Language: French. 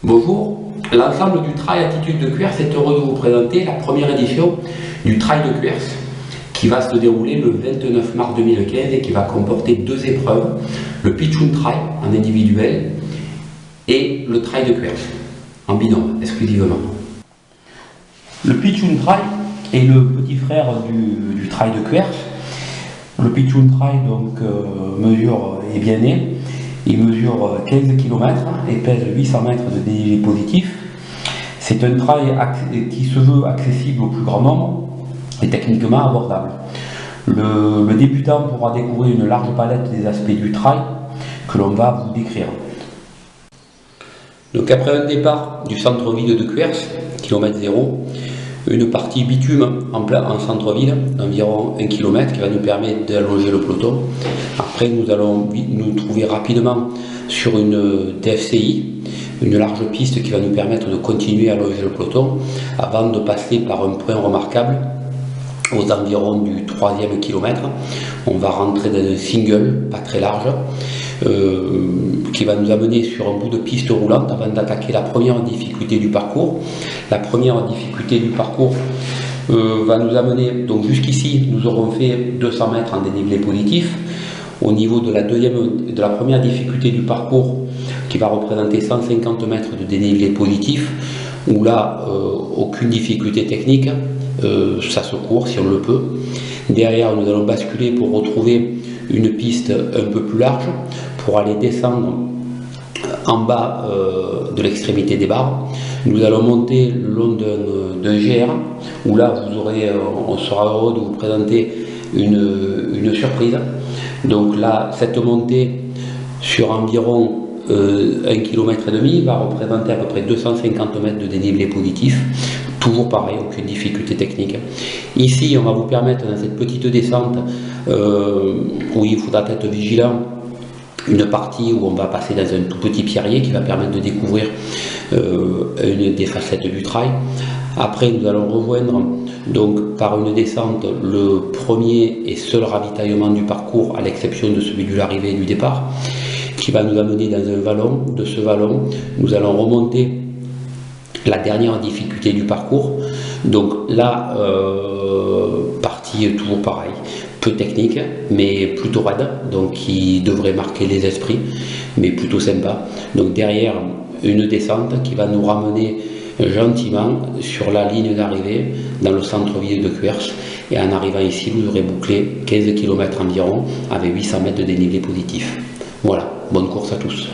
Bonjour, l'ensemble du Trail Attitude de Cuers est heureux de vous présenter la première édition du Trail de Cuers qui va se dérouler le 29 mars 2015 et qui va comporter deux épreuves, le Pitchoun Trail en individuel et le Trail de Cuers en binôme exclusivement. Le Pitchoun Trail est le petit frère du Trail de Cuers. Le Pitchoun Trail est bien né. Il mesure 15 km et pèse 800 mètres de dénivelé positif. C'est un trail qui se veut accessible au plus grand nombre et techniquement abordable. Le débutant pourra découvrir une large palette des aspects du trail que l'on va vous décrire. Donc après un départ du centre-ville de Cuers, kilomètre 0, une partie bitume en centre-ville d'environ 1 km qui va nous permettre d'allonger le peloton. Après, nous allons nous trouver rapidement sur une TFCI, une large piste qui va nous permettre de continuer à allonger le peloton avant de passer par un point remarquable aux environs du 3e kilomètre. On va rentrer dans un single, pas très large, qui va nous amener sur un bout de piste roulante avant d'attaquer la première difficulté du parcours. La première difficulté du parcours va nous amener, donc jusqu'ici nous aurons fait 200 mètres en dénivelé positif. Au niveau de la première difficulté du parcours, qui va représenter 150 mètres de dénivelé positif, où là aucune difficulté technique, ça se court si on le peut. Derrière, nous allons basculer pour retrouver une piste un peu plus large pour aller descendre en bas de l'extrémité des barres. Nous allons monter le long d'un GR où là on sera heureux de vous présenter une surprise. Donc là, cette montée sur environ 1,5 km va représenter à peu près 250 mètres de dénivelé positif. Toujours pareil, aucune difficulté technique. Ici, on va vous permettre dans cette petite descente où il faudra être vigilant, une partie où on va passer dans un tout petit pierrier qui va permettre de découvrir une des facettes du trail. Après, nous allons rejoindre donc par une descente le premier et seul ravitaillement du parcours, à l'exception de celui de l'arrivée et du départ, qui va nous amener dans un vallon. De ce vallon, nous allons remonter la dernière difficulté du parcours. Donc là, partie toujours pareil, peu technique, mais plutôt raide, donc qui devrait marquer les esprits, mais plutôt sympa. Donc derrière, une descente qui va nous ramener gentiment sur la ligne d'arrivée dans le centre-ville de Cuers, et en arrivant ici, vous aurez bouclé 15 km environ avec 800 mètres de dénivelé positif. Voilà, bonne course à tous.